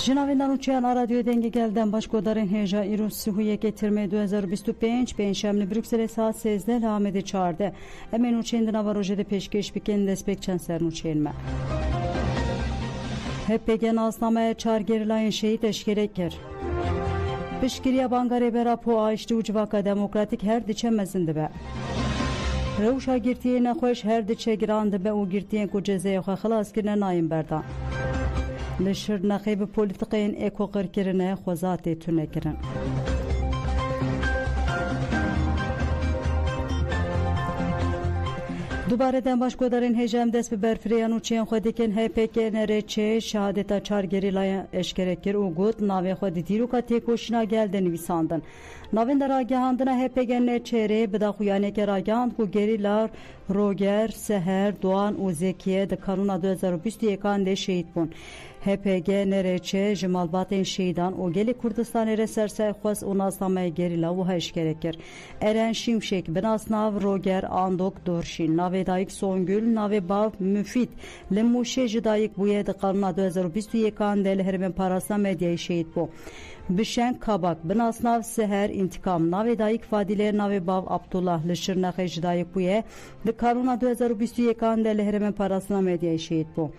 Jinavinden uçayan radyo denge gelden başkodarın heja İrus Sihuye getirme 2025 Penşemli Brüksel'e saat 8'de Lahmedi çağırdı. Emen uçayın dına var ojede peşkeş biken despek çanserin uçayın mı? HPG naznamaya çağır gerilayın şehit eşkerekir. Pişkiriye bangare bera po ağıştı ucvaka demokratik her diçemezindi be. Revuşa girtiye nekhoş her diçe girandı be o girtiye ku cezeye xalas kirne nayın berdan. Lişir naqib politikayın eko qirkirine xozatı tünekirin. Dubareden başkodarın hecem dest bi berfiriyan uçiyen xodikin HPK nereçe şehadeta çar gerilaya eşkerekir ugut nave xodi diruka tekoşina geldi nivisandın. Navin der agahandına HPK nereçere bida xuyane ke agahand ku gerilar Roger, Seher, Doğan u Zekiye de kanuna 2021 de şehit bun. HPG nereçe jimalbatên şehidan o geli Kurdistanê re sersay xwest û nasnameyê gerîla wiha eşkerekir. Eren Şimşek bi nasnav Roger Andok Dorşîn navê dayîk Songül navê bav Müfîd li Mûşê ji dayîk bûye di kanuna 2021 de li herêmên parasna medyayê şehit bû. Bişen Kabak bi nasnav Seher İntikam navê dayîk Fadîlê navê bav Abdullah li Şirnexê ji dayîk bûye di kanuna 2021 de li herêmên parasna medyayê şehit bû.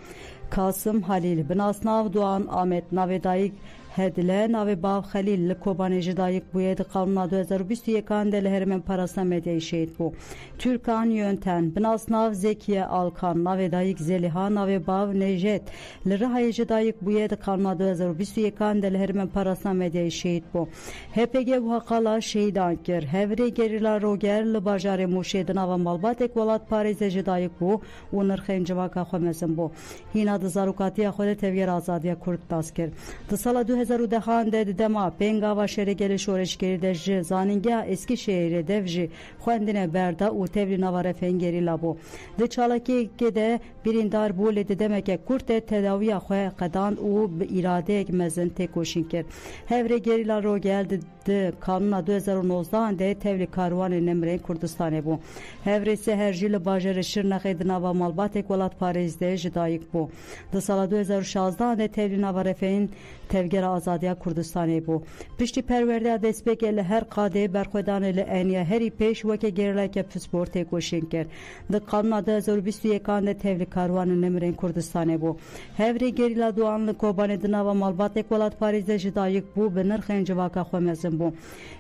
Kasım Halil bi nasnav Doğan Ahmet navê dayîk Hedile navê bav Xelîl li Kobanê ji dayîk bûye di kanuna 2021 de li herêmên parasna medyayê şehit bû. Türkan Yönten bi nasnav Zekiye Alkan navê dayîk Zeliha navê bav Nejet li Rihayê ji dayîk bûye di kanuna 2021 de li herêmên parasna medyayê şehit bû. HPG wiha qala şehidan kir. Hevrê gerîla Roger li bajarê Mûşê di nava malbatek welat Parîzê ji dayîk bû û nirxên civaka xwe mezin bû. Hîna di zarokatiya xwe de tevger azadiya Kurd das kir. Di sala 2010 de dema pengava şeregeli şoreşgeri de ji zanîngeha Eskişehirê dev jî xwendine berda û tevlî nava fengerîla bû. Di çalakiyekê de birîndar bû lê di demeke Kurd de tedawiya xwe qedand û bi îradeyek mezin têkoşîn kir. Hevrê gerîla Rogel di kanuna 2019 de tevlî karwanê Nemrên Kurdistanê bû. Hevrê Seher jî li bajarê Şirnexê di nava malbatek welat Parîz de ji dayîk bû. Di sala 2016 de tevlî nava refeyên tevgera azadiya Kurdistanê bû. Piştî perwerdeya destpêkê li her qadê berxwedanê li eniya herî pêş weke gerileke pispor têkoşîn kir. Di kanuna 2021 de tevlî karwanê Nemrên Kurdistanê bû. Hevrê gerîla Doğan li Kobanê di nava malbatek welat Parîzê ji dayîk bû bi nirxên civaka xwe mezin bû.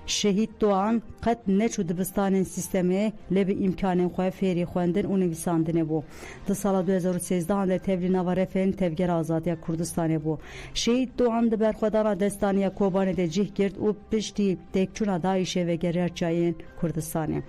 Şehîd Doğan qet neçû dibistanên sîstemê lê bi îmkanên xwe fêrî xwendin û nivîsandinê bû. Di sala 2013 de tevlî nava refên tevgera azadiya Kurdistanê bû. Şehîd Doğan di berxwedana destaniya Kobanê de cih girt û piştî têkçûna Daişê ve geriyatçayên Kurdistanê.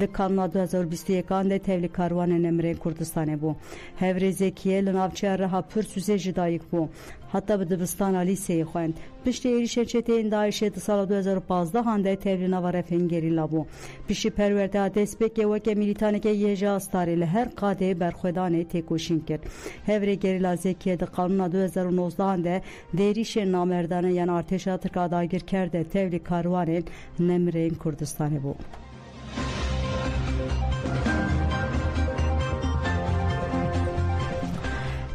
Di kanuna 2021 de tevlî karwanê Nemrên Kurdistanê bû. Hevrê Zekiye li navçeya Reha Pirsûzê ji dayîk bû. Hatta bi dibistana lîseyê xwend. Piştî êrişên çeteyên Daişê di sala 2015 de tevlî nava refên gerîla bû. Piştî perwerdeya destpêkê weke militaneke yêja astarê li her qadê berxwedanê têkoşîn kir. Hevrê gerîla Zekiye di kanuna 2019 de êrişên namerdane yan artêşa Tirka dagirker de tevlî karwanên Nemrên Kurdistanê bû.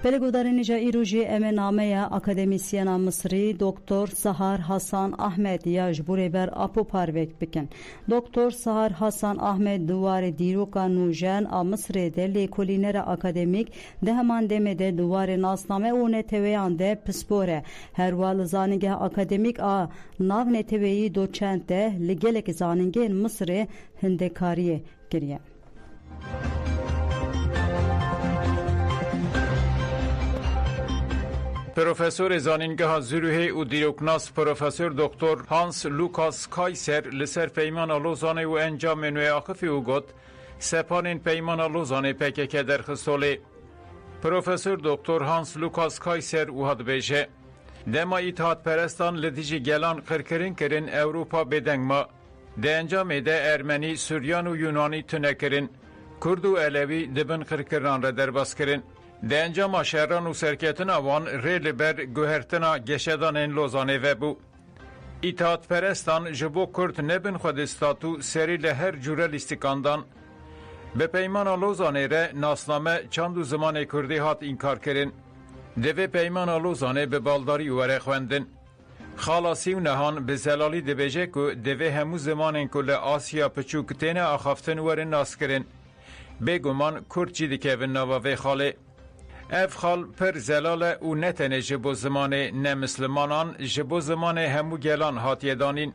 Belgodarınca İruji emenameya akademisyena Mısri Doktor Sahar Hasan Ahmed yaj bureber apo parvek bikin. Doktor Sahar Hasan Ahmed duvarı diroka nujen a Mısri de lekolinera akademik de heman demede duvarı nasname o neteveyan de pispore. Herval zanige akademik a nav neteveyi doçent de legelek zaningen Mısri hindekariye giriye. Profesör zanîngeha Zürihê û dîroknas Profesör Doktor Hans Lukas Kayser li ser peymana Lozanê û encamên wê axivî û got sepanên peymana Lozanê PKK derxistolê. Profesör Doktor Hans Lukas Kayser wiha dibêje dema îtihatperestan li dijî gelan qirkirin kirin Ewropa bêdengma di encamê de Ermenî, Suryan û Yunanî tune kirin. Kurd û Elewî dibin qirkiran re derbas kirin. Di encama şerran û serketina wan rê li ber guhertina geşedanên Lozanê vebû. İtihatperestan ji bo Kurd nebin xwe di statû serî li her cure lîstikandan bi peymana Lozanê re nasname çand û zimanê Kurdî hat înkar kirin. دوی پیمان لوزانه به بالداری وره خوندن. خلاصی و نهان به زلالی دبیجه که دوی همو زمانن که لآسیا پچوکتین آخافتن وره ناس کرن. بگمان کرچی دکیون نواوی خاله. اف خال پر زلاله و نتنه جبو زمان نمسلمانان جبو زمان همو گلان هاتیه دانین.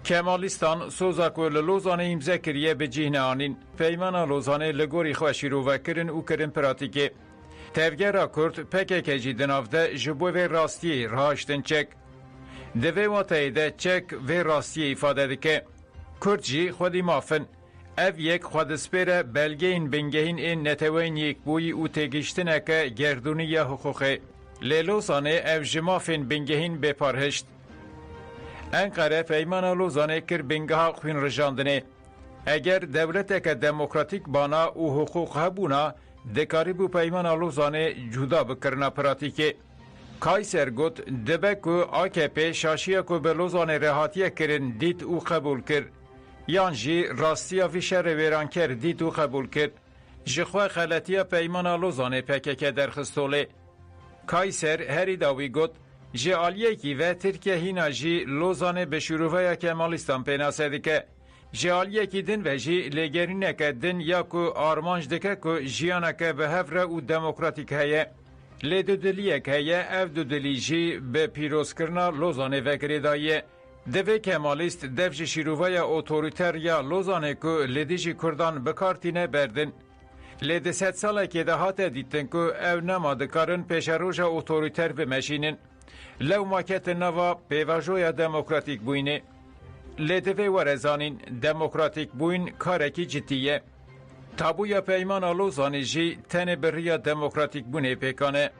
کمالیستان سوزا که لوزانه امزه کریه به جهنه آنین. پیمان لوزانه لگوری خوشی رو وکرن و کرن پراتیکه. تفگرا کرد پکه که جیدنافده جبو و راستی راهشتن چک. دوی واتای ده چک و راستی افاده دکه. کرد جی خودی مافن. اف یک خود سپیره بلگین بنگهین این نتوین یک بوی او تگیشتنه که گردونی یا حقوقه. لیلوزانه اف جمافین بنگهین بپارهشت. انقره پیمان لوزانه کر بنگها خوین رجاندنه. اگر دولت که دموکراتیک بانا و حقوق هبونا دکاری بو پیمان لوزانه جدا بکرنا پراتیکه. کایسر گوت دبکو AKP شاشیه که به لوزانه رهاتیه کرن دید او قبول کرد. یان جی راستیا وی شر ویران کرد دید و قبول کرد. جخواه خلطیه پیمان لوزانه پککه درخستوله. کایسر هری داوی گوت جی آلیه کی و ترکیه هینا جی لوزانه به شروعه کمالیستان پیناسه دکه. جی آلیه کی دن و جی لگرینه که دن یا که آرمانج دکه که جیانه که به هفره و دموکراتیک هیه. لی دودلیه که هیه اف دودلی جی به پیروز کرنا لوزانه وکری دایه. دوی کمالیست دفج شیروهای اوتوریتر یا لوزانه که لیدیجی کردان بکارتینه بردن. لیده 100 ساله که ده هاته دیتن که او نمادکارن پیشروژ اوتوریتر بمشینن. لو ماکت نوا پیواجویا دموکراتیک بوینه. لیده وی ورزانین دموکراتیک بوین کارکی جدیه. تابویا پیمان لوزانه جی تن بریا دموکراتیک بونه پیکانه.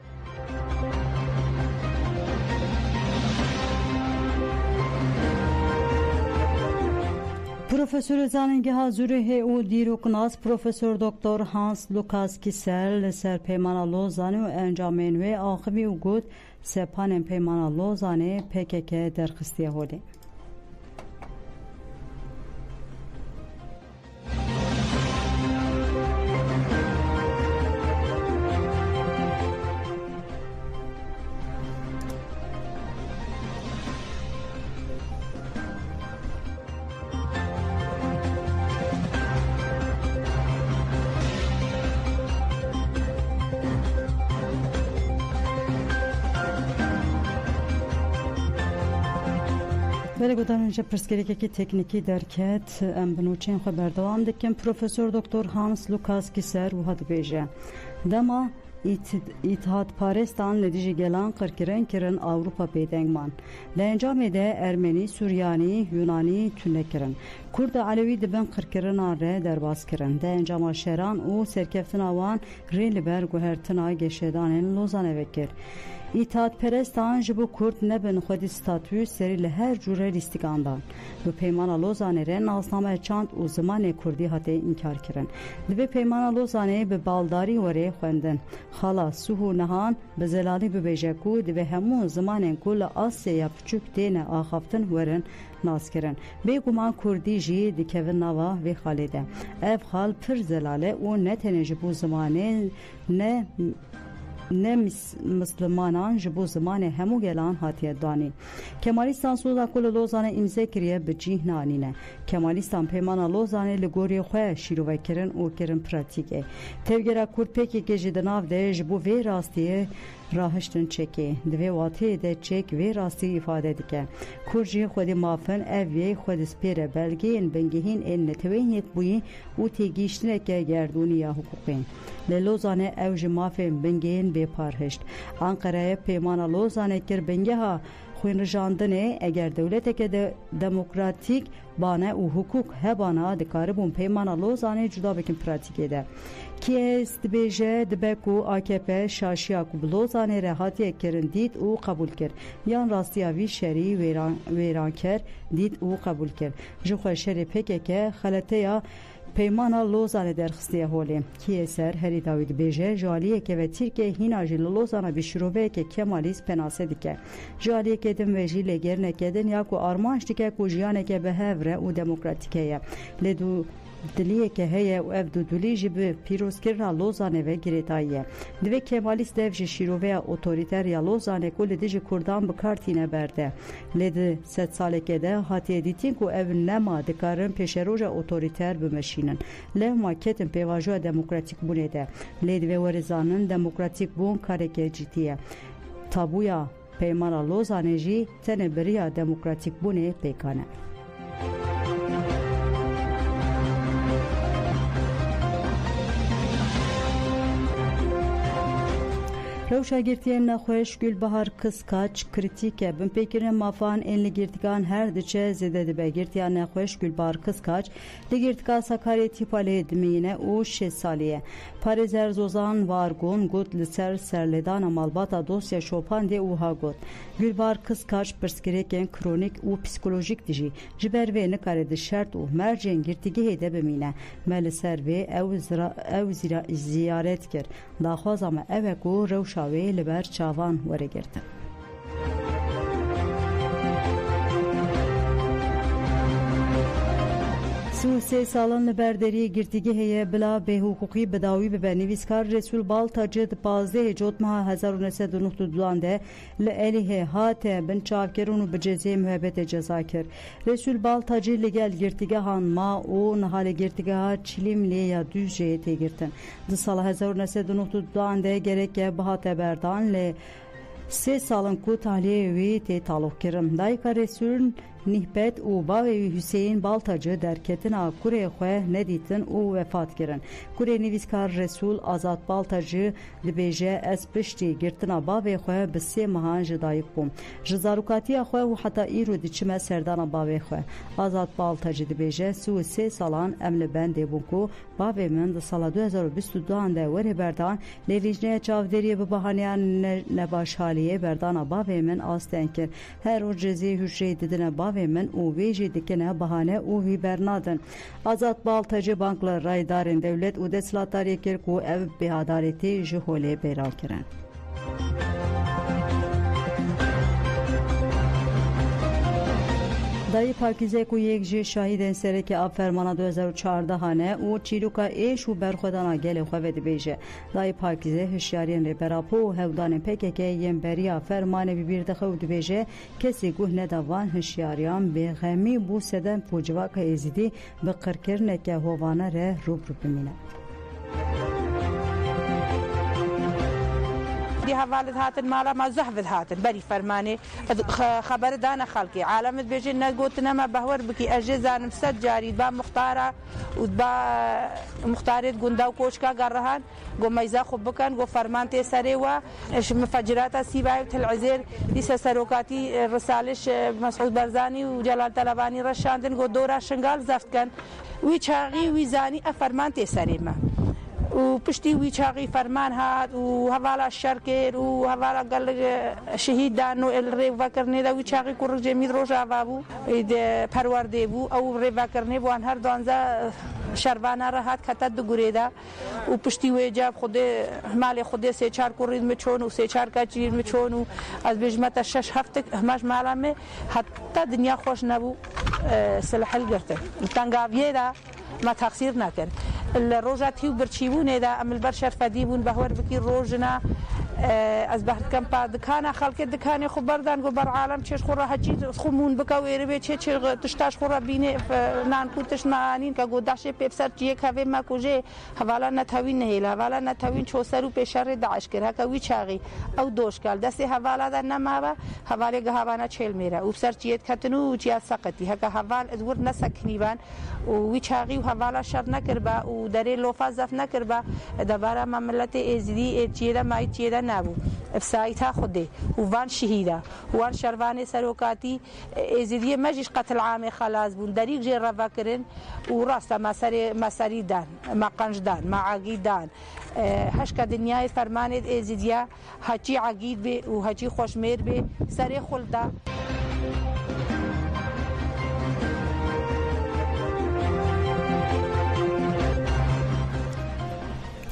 پروفسور زانینگه زوریه او دیروکناس پروفسور دکتر هانس لوکاس کیسر لسر پیمان لوزانه و انجامین و آخوی او گود سپان پیمان لوزانه PKK درخستیه هوده. ولی گفتم اینجا پرسکری که تکنیکی درکت ام بنوچین خبر دوام دکم پروفسور دکتر هانس لوکاس کیسر و هد بیجه دما اتحاد پارستان لدیجی گلان قرکرن کرن آوروپا پیدنگمان لانجام ده ارمنی سوریانی یونانی تونه کرن کرد علوی دبن قرکرن آره درباز کرن ده انجام شهران او سرکفتن آوان ریل بر گوهرتن آگه شدانین لوزانه وکر اتحاد پرستان جبو کرد نبن خودی ستاتوی سری لهر جوره لیستیگاندان و پیمان لوزانه ره ناسنامه چاند و زمان کردی حتی انکار کرن دوی پیمان لوزانه به بالداری وره خوندن خالا سوهو نهان به زلالی ببیجکو دوی همون زمان کل آسیا پچوک دین آخافتن ورن ناس کرن بیگمان کردی جی دیکوین نوا وی خالیده اف خال پر زلاله و نتنه جبو زمانه نه مسلمانان جبو زمان همو گلان هاتیه دانی کمالیستان سوزا کل لوزانه امزه کریه به جیهنانینه کمالیستان پیمان لوزانه لگوری خواه شیرو کرن او کرن پراتیکه تفگره کرد پیکی که جدناف ده جبو وی راستیه راهشتن چکی دوی واته ده چک وی راستی ifade دکه کرجی خودی مافن اوی خود سپیره بلگین بنگهین این نتوین یک بوی او تیگیشتنه که گردونی یا حقوقین لوزانه اوج مافن بنگهین بپارهشت انقره پیمان لوزانه کر بنگه ها خوین رجاندنه اگر دولت که دموکراتیک بانه و حقوق هبانه دکاربون پیمان لوزانه جدا بکن پراتیکه ده که استبیجه دبکو AKP شاشیا کو بلوزانه رهاتی کرن دید او قبول کرد یان راستیاوی شری ویران کرد دید او قبول کرد جو خو شری PKK خلطه یا پیمانا لوزان درخستی هولی کی سر هری داوید بیجه جالیه که و تیرکه هینا جی لوزان بیشروبه که کمالیس پناسه دیکه جالیه که دم وجی لگر نکدن یا کو آرمانش دیکه کو جیانه که به هفره و دموکراتیکه لدو دلیه که هیا و افدو دلی جب پیروز کرنا لوزانه و گریتاییه دوی کمالیست دیو جی شیروه اوتوریتر یا لوزانه کل دیج کردان بکارتینه برده لید 100 ساله که ده هاتی دیتین کو اف نما دکارن پیشروج اوتوریتر بمشینن له ماکتن پیواژو دموکراتیک بونه ده لید و ورزانن دموکراتیک بون کاره که جیتیه تابویا پیمانا لوزانه جی تنه بریا دموکراتیک بونه پیکانه روشاگرتیان نخوش گل بهار کسکاچ کریتیکه بن پیکرین مافان این لگرتگان هر دچه زده دبه گرتیان نخوش گل بهار کسکاچ لگرتگا سکاری تیپاله دمینه او 6 سالیه پاریزر زوزان وارگون گوت لسر سرلدان مالباتا دوسیا شوپان دی اوها گوت گل بهار کسکاچ پرسکریکن کرونیک او پسیکولوژیک دیجی جبر و نکاره د شرط او مرجن گرتگی هیده بمینه مل سر و او زیارت کرد داخواز اما اوکو روشا وی لبر چاوان وره گرتن سو 3 سالان لبردری گرتگی هیه بلا به حقوقی بداوی به نویسکار رسول بالتاجد 15 جوت ماه 1992 ده لعلیه هات بن چاکرون و بجزی محبت جزا کر رسول بالتاجد لگل گرتگی هان ما او نهال گرتگی ها چلیم لیا دوز جهته گرتن ده سال 1992 ده gerek بهات بردان ل 3 سالن کو تحلیه وی تی تعلق کرم دایکا رسول نهبت او باوی حسین بالتاجı درکتن آکوره خواه ندیتن او وفات کرن کوره نویسکار رسول آزاد بالتاجı دبیجه از پشتی گرتن باوی خواه بسی مهان جدایک بوم جزاروکاتی خواه و حتی ایرو دیچمه سردان باوی خواه آزاد بالتاجı دبیجه سو 3 سالان امل بنده بونکو باوی من ده سال 2022 ده وره بردان لیویجنه چاودری به بحانیان نباش حالیه بردان باوی من آستن کر هر او جزی هجری دیدن باوی من او ویجی دکنه بهانه او وی برنادن آزاد بالتاجı banklar raydarın devlet u deslatariye kirku ev bihadaleti jihole beral kiren دایی پاکیزه کو یک جه شاهد سره که آب فرمانا 2014 هانه او چیروکا ایش و برخودانا گل خواه دی بیجه دایی پاکیزه هشیارین ری براپو و هودان پکه که یم بریا فرمانه ببیرده خواه دی بیجه کسی گوه ندوان هشیاریان به غمی بو سدن پوجوا که ایزیدی به قرکرنه که هوانه ره روب بمینه دي هفالت هاتن مالا ما زحفت هاتن بري فرماني خبر دانا خلقي عالمت بيجي نقوتنا ما بهور بكي أجزان مسد جاري با مختارة وبا مختارة قنداو كوشكا قرهان قو ميزا خبكان قو فرمان تيساري و مفجرات سيباي وتلعزير ديسا سروكاتي رسالش مسعود برزاني وجلال طلباني رشاندن قو دورا شنغال زفت كان وي چاقي وي زاني أفرمان تيساري ما و پشتی وی چاقی فرمان هات و حوالا شرکر و حوالا قال شهید دانو ال ریوا کرنے دا وی چاقی کور جمید روزا بابو د پرورده بو او ریوا کرنے بو ان هر دانزا شربانه راحت کتد گوریدا و پشتی وی جاب خود مال خود سه چار کورید میچون و سه چار کچیر میچون و از بجمت 6 هفته همش مالمه حتی دنیا خوش نبو سلحل گرته تنگاویه دا ما تقصیر نکرد الروجات هيو برشيبون إذا أم البرشر فديبون بهور بكي روجنا از بحث کم پا دکانه خلق دکانه خو بردن گو بر عالم چش خورا هچی خمون بکویره به چه تشتاش خورا بینه نان کوتش مانین که گو داشه پیپسر چیه که ما کوجه حوالا نتوین نهیل حوالا نتوین چوسرو پیشر داعش کرد که وی چاقی او دوش کال دست حوالا در نماوا حوالی گهوانا چل میره او سر چیت کتنو چیا سقطی هک حوال ادور نسکنیبان و وی چاقی و حوالا شر نکربا و دری لوفا زف نکربا دبارا مملت ازدی چیدا مای چیدا نبود افسایتها خوده و وان شهیده وان شروان سروکاتی ازدی مجش قتل عام خلاص بون دریق جه روا کرن و راستا مساری دان مقنج دان معاقید دان هشکا دنیای فرماند ازدیا هچی عقید به و هچی خوشمیر به سر خلده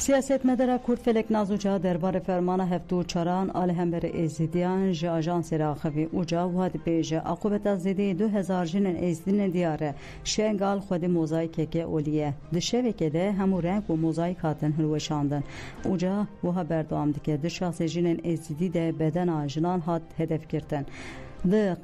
سیاستمدار کورد فلک نازوجا درباره فرمان هفتو چران آل همبر ازیدیان ج آژانس راخوی اوجا واد بیجه عقوبت از زیدی 2000 جنن ازدین دیاره شنگال خود موزایک که اولیه دشوی که ده همو رنگ و موزایک هاتن هلوشاندن اوجا وها بردوام دکه دشاس جنن ازیدی ده بدن آجنان هات هدف کردن ده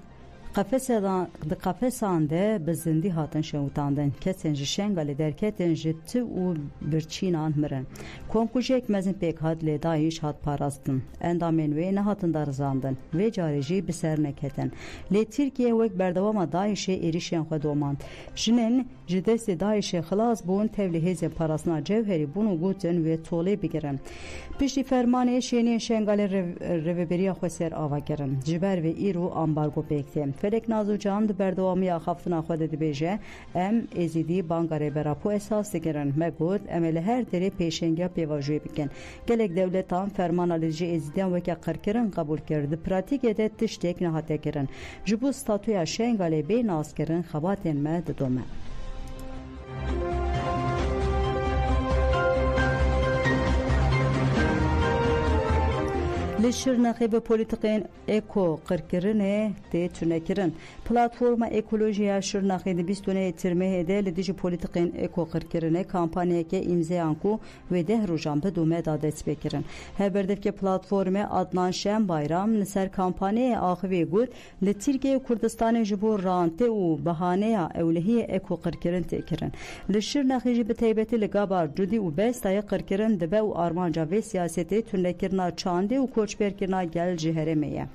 قفسان ده به زندی هاتن شوتاندن کسین جشنگال درکتن جت و برچینان مرن کنکوجک مزن پیک هاد لدایش هات پاراستن اندامن و نه هاتن درزاندن و جارجی بسر نکتن لی ترکیه وک بردوام دایش ایریشن خودومان جنن جدست دایش خلاص بون تبلیغ پاراسنا جوهری بونو گوتن و توله بگیرن پشتی فرمان شینی شنگال روبریا خسر آوا گرن جبر و ایرو امبارگو پیکتیم فلک نازوجان بردوامی خفتنا خود دبیجه ام ازیدی بانگاره براپو اساس گرن مگود امل هر دری پیشنگیا پیواجوی بکن گلک دولتان فرمان آلیجی ازیدیان وکا قرکرن قبول کرد پراتیک ده تشتیک نهاته کرن جبو ستاتویا شنگالی بی ناس کرن خباتین مد دومه لشرناخی به پولیتیکین اکو قرکرنه تی تونکرن پلاتفورم اکولوژیا شرناخی دی 22 ترمه هده لدیج پولیتیکین اکو قرکرنه کمپانیه که امضاانکو و ده روزان به دومه دادت بکرن هبردف که پلاتفورم ادنان شم بایرام نسر کمپانیه آخوی گود لترکیه کردستان جبور رانته و بهانه اولهی اکو قرکرن تکرن لشرناخی به تیبتی لگابار جدی و بستای قرکرن دبه و آرمانجا و سیاستی تونکرنا چانده و کوچ برکرنا گل جهرمیه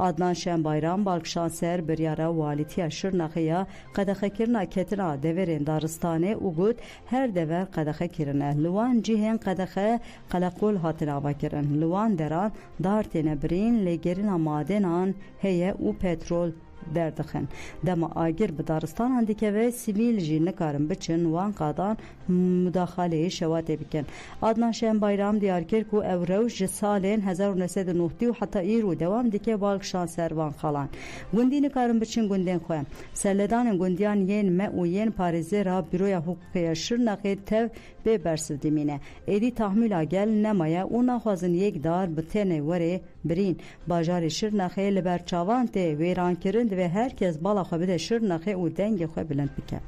عدنان شم بایرام بالکشانسر بریاره والیتی شرناخیا قدخه کرنا کتنا دورین دارستانه و گود هر دور قدخه کرنه لوان جهن قدخه قلقول هاتنا باکرن لوان دران دارتین برین لگرین مادنان هیه و پترول دردخن دما آگر به دارستان هندیکه و سیویل جی نکارن بچن وان قادان مداخله شوات بکن عدنان شم بایرام دیار کرد کو اوروش سالین 1990 و حتی ایرو دوام دیکه بالک شانسر وان خالان گوندی نکارن بچن گوندین خوام سلدان گوندیان ین ما و ین پاریزه را بیرویا حقوقی شرناخی تv به برسل دیمینه ایدی تحمیل آگل نمایه او نخوازن یک دار بتنه وره برین باجار شرناخی لبرچاوان ته ویران کرند و herkes bala xwe bide şirnexê û dengê xwe bilind bike.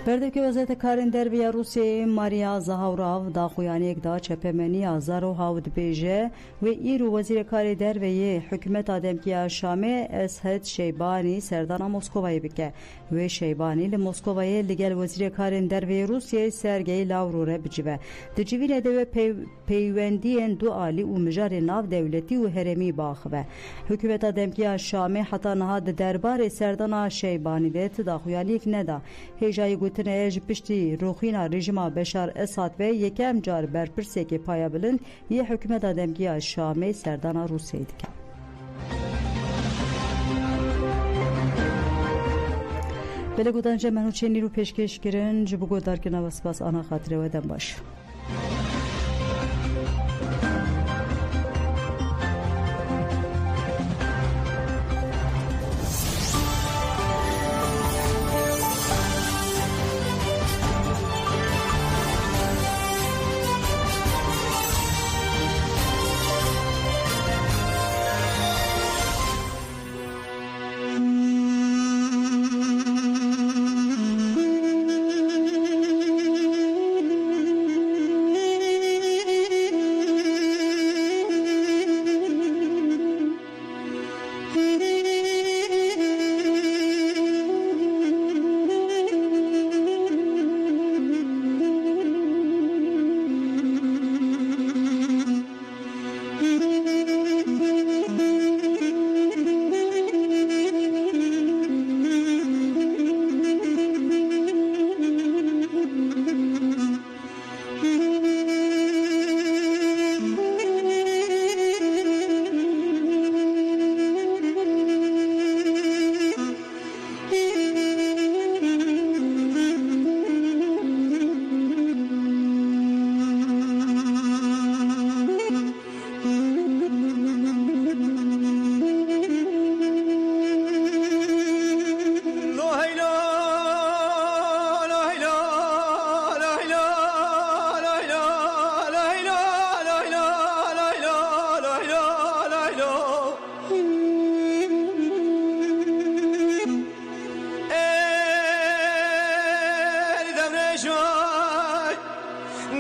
بردکی وزارت کارین دربیا روسیه ماریا زهاوراو داخویانیک دا چپمنی آزارو هاود بیجه و ایرو وزیر کاری دربیه حکومت آدمکیا شامه اسهد شیبانی سردانا موسکووای بکه و شیبانی لموسکووای لگل وزیر کارین دربیا روسیه سرگی لاوروره بجوه دجوین دوه پیوندین دو آلی و مجار ناو دولتی و هرمی باخوه حکومت آدمکیا شامه حتی نهاد دربار سردانا شیبانی ده داخویانیک ندا هجای گوتنه پشتی روخینا رژیم بشار اسد و یکم جار برپرسه که پایا بلند یه حکومت آدمگی شامی سردانا روسیه دکه بله گودان جمعنو چه نیرو پیشکش کرن جبو گودار که نوسپاس آنا خاطره و دم باش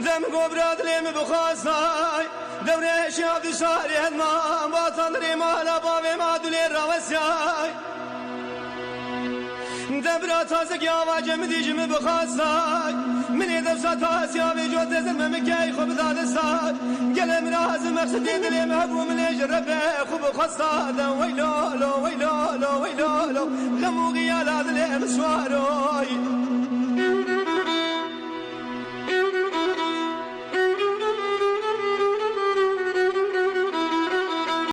دم قبرات لیم بخواستای دوره شاب شاری هدمان با تندری مالا با ما دولی روسیای دبرا تازه که آواجه مدیجم بخواستای منی دفتا تاسیا به جوت زلمه مکی خوب داده ساد گلم راز مقصد دلی محبوب لیج ربه خوب خواستاد ویلولو ویلولو ویلولو غمو غیالات لیم سواروی